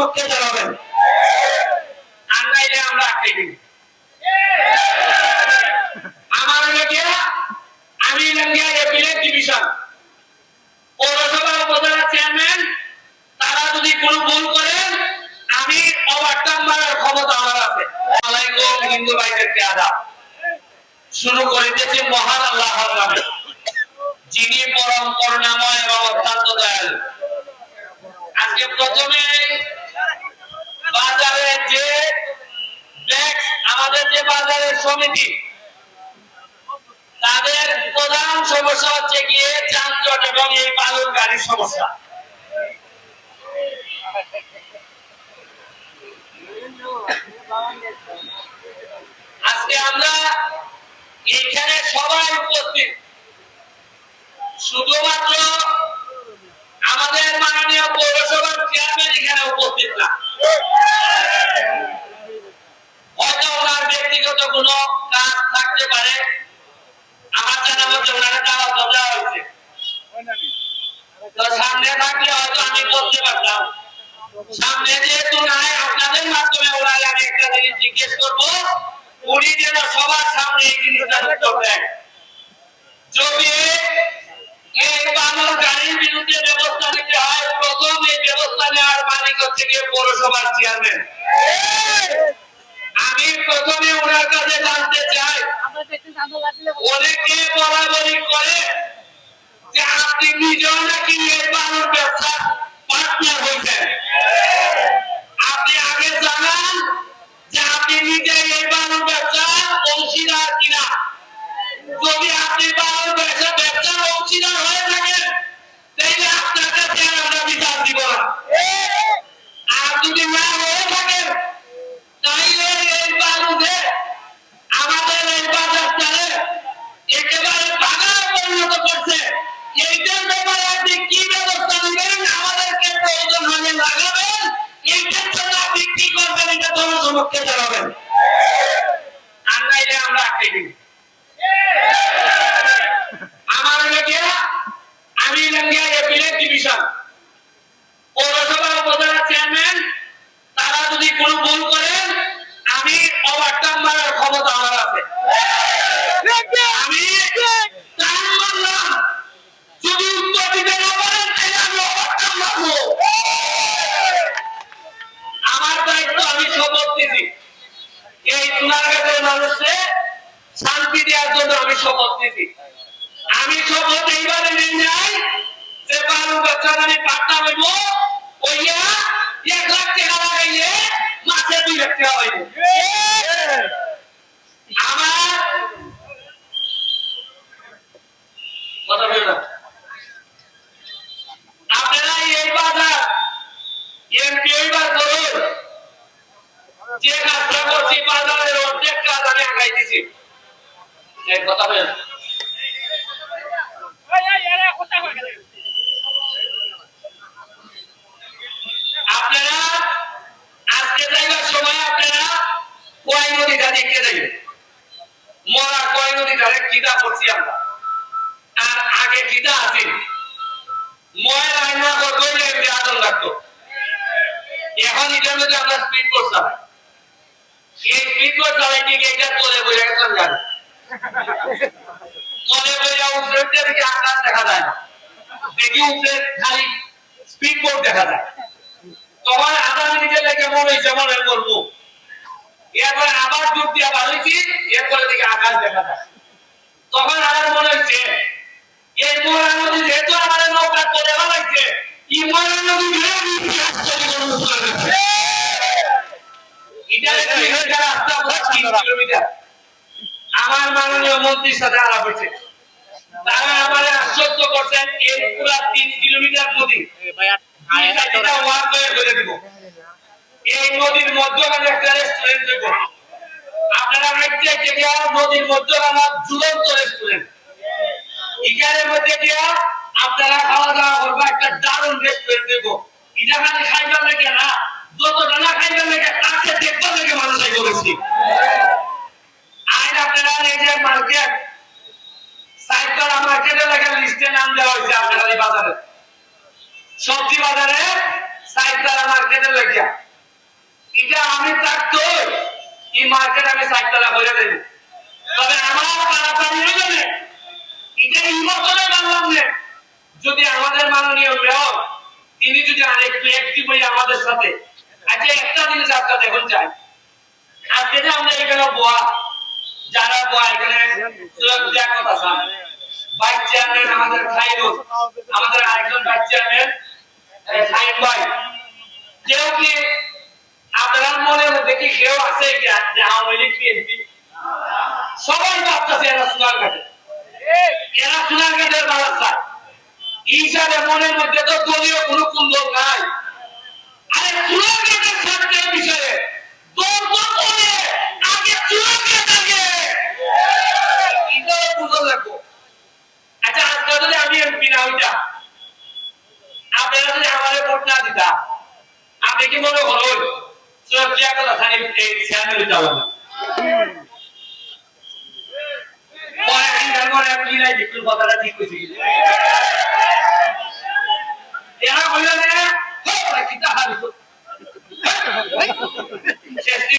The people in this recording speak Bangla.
জনসমক্ষে জানাবেন, আর নাইলে আমরা আটকে দিই। আমার লোকেরা আমি লঙ্গিয়া এপিলেট ডিভিশন পৌরসভা উপজেলা চেয়ারম্যান, তারা যদি কোনো ভুল করেন আমি ওভারটার্ন মারার ক্ষমতা আমার আছে। আলাইকুম হিন্দু ভাইদেরকে আদাব। শুরু করিতেছি মহান আল্লাহর নামে, যিনি পরম করুণাময় এবং অত্যন্ত দয়ালু। আজকে প্রথমে বাজারে যে আমাদের যে বাজারের সমিতি, তাদের প্রধান সমস্যা হচ্ছে গিয়ে যানজট এবং এই বালুর গাড়ির সমস্যা। আজকে আমরা এখানে সবাই উপস্থিত, শুধুমাত্র আমাদের মাননীয় পৌরসভার চেয়ারম্যান এখানে উপস্থিত না, হয়তো ওনার ব্যক্তিগত কোনো কাজ থাকতে পারে। আমার জানা মতে ওনাকে দাওয়াত দেওয়া হয়েছে, তো সামনে থাকলে হয়তো আমি বলতে পারতাম। সামনে যেহেতু নাই, আপনাদের মাধ্যমে ওনাকে আমি একটা জিনিস জিজ্ঞেস করবো, উনি যেন সবার সামনে এই জিনিসটা উত্তর দেন। যদি এই বানর গাড়ির বিরুদ্ধে ব্যবস্থা নিতে হয়, প্রথম এই ব্যবস্থা নেওয়ার মালিক হচ্ছে গিয়ে পৌরসভার চেয়ারম্যান। আমি প্রথমে ওনার কাছে জানতে চাই, অনেকে বরাবরই করে যে আপনি নিজেও নাকি এই বানর ব্যবসা পার্টনার হয়েছেন। আপনি আগে জানান যে আপনি নিজে এই বানর ব্যবসা অংশীদার কিনা। যদি আপনি বানর ব্যবসার অংশীদার হয়ে থাকেন, তাহলে আপনার কাছে আমরা বিচার দিব না। আর যদি না হয়ে থাকেন, তাহলে এই বালুতে আমাদের এই বাজারটারে একেবারে ভাঙায় পরিণত করছে। এইটার ব্যাপারে আপনি কি ব্যবস্থা নেবেন, আমাদেরকে প্রয়োজন হলে লাগাবেন, এইটার জন্য আপনি কি করবেন এটা জনসমক্ষে জানাবেন, আর নাইলে আমরা আটকে দিই। আমার লোকেরা আমি লঙ্গিয়া এপিলেট ডিভিশন পৌরসভা উপজেলা চেয়ারম্যান, তারা যদি কোনো ভুল করেন আমি ওভারটার্ন মারার ক্ষমতা আমার আছে। আমি টার্ন মারলাম, যদি উত্তর দিতে না পারেন তাহলে আমি ওভারটার্ন মারবো। আমার দায়িত্ব, আমি শপথ দিছি এই সোনারগাঁয়ের মানুষকে শান্তি দেওয়ার জন্য আমি শপথ দিছি। আমি শপথ এইভাবে নিয়ে যাই যে বালু ব্যবসা আমি পার্টনার হইব, ওইয়া 1 লাখ টাকা লাগাইলে মাসে 2 লাখ টাকা হইব। আমার কথা বলেন না, আপনারা এই বাজার এমপি হইবার করুন, যে কাজটা করছি বাজারের অর্ধেক কাজ আমি আগাই দিছি। কথা বলেন, আপনারা আজকে যাইবার সময় আপনারা কয় নদীটা দেখতে যাইবেন। মরা কয় নদীটারে কিতা করছি আমরা, আর আগে কিতা আছে ময়ের আয়না করলে আদল লাগতো। এখন এটার মধ্যে আমরা স্পিড করতাম, এই স্পিড করতাম ঠিক এটা তলে বইয়া গেছিলাম জানি, তলে বইয়া উপরে দেখি আকাশ দেখা যায় না, দেখি উপরে খালি স্পিড বোর্ড দেখা যায়। তখন আধা মিনিটের লেগে মনে হয়েছে মনে করবো, এরপরে আবার ডুব দিয়ে আবার হয়েছি, এরপরে দেখি আকাশ দেখা যায়। তখন আমার মনে হয়েছে এই মরা নদী যেহেতু আমার নৌকা তলে বানাইছে, এই মরা নদী আমার মাননীয় মন্ত্রীর সাথে আলাপ হয়েছে, তারা আমার আশ্বস্ত করছেন এই পুরা 3 কিলোমিটার নদী এই নদীর মধ্যখানে একটা রেস্টুরেন্ট দেব। আপনারা নদীর মধ্যখানে ঝুলন্ত রেস্টুরেন্ট, এখানের মধ্যে দিয়া আপনারা খাওয়া দাওয়া করবো, একটা দারুণ রেস্টুরেন্ট দেব। এটা খালি খাইবার লেগে না, যতটা না খাইবার লেগে তাকে দেখবার লেগে মানুষ আই বলেছি। আইন আপনারা এই যে মার্কেট সাইকেল মার্কেটে লেগে লিস্টে নাম দেওয়া হয়েছে। আপনারা এই বাজারে সবজি বাজারে সাইকেল মার্কেটে লাগিয়া এটা আমি থাকতো এই মার্কেট আমি সাইকেল করে দেব তবে আমার তাড়াতাড়ি হয়ে যাবে এটা ইমোশনে বাংলাম না যদি আমাদের মাননীয় মেয়র তিনি যদি আরেকটু অ্যাক্টিভ হয়ে আমাদের সাথে আজকে একটা জিনিস আপনারা দেখুন চাই আজকে যে আমরা এখানে বোয়া যারা বোয়া এখানে সুরক্ষা কথা চান ভাইস চেয়ারম্যান আমাদের খাইরুল আমাদের আরেকজন ভাইস চেয়ারম্যান খাইম ভাই কেউ কি আপনার মনের মধ্যে কি কেউ আছে যে আওয়ামী লীগ বিএনপি সবাই ভাবতেছে এরা সোনারঘাটে এরা সোনারঘাটের বালাসা হিসাবে মনের মধ্যে তো দলীয় কোনো কুন্দল নাই আরে সোনারঘাটের স্বার্থের বিষয়ে দল তো করে আগে সোনারঘাট আগে এটাও বুঝতে লাগবো আচ্ছা আজকে যদি আমি এমপি না হইতা আপনারা যদি আমাদের ভোট না দিতা আপনি কি মনে করেন সুরক্ষা কথা খালি এই চ্যানেল দিতে হবে না পরে আমি জানবো না কি নাই দেখুন কথাটা ঠিক কইছি এরা কইলো না কি তা হারিস শেষ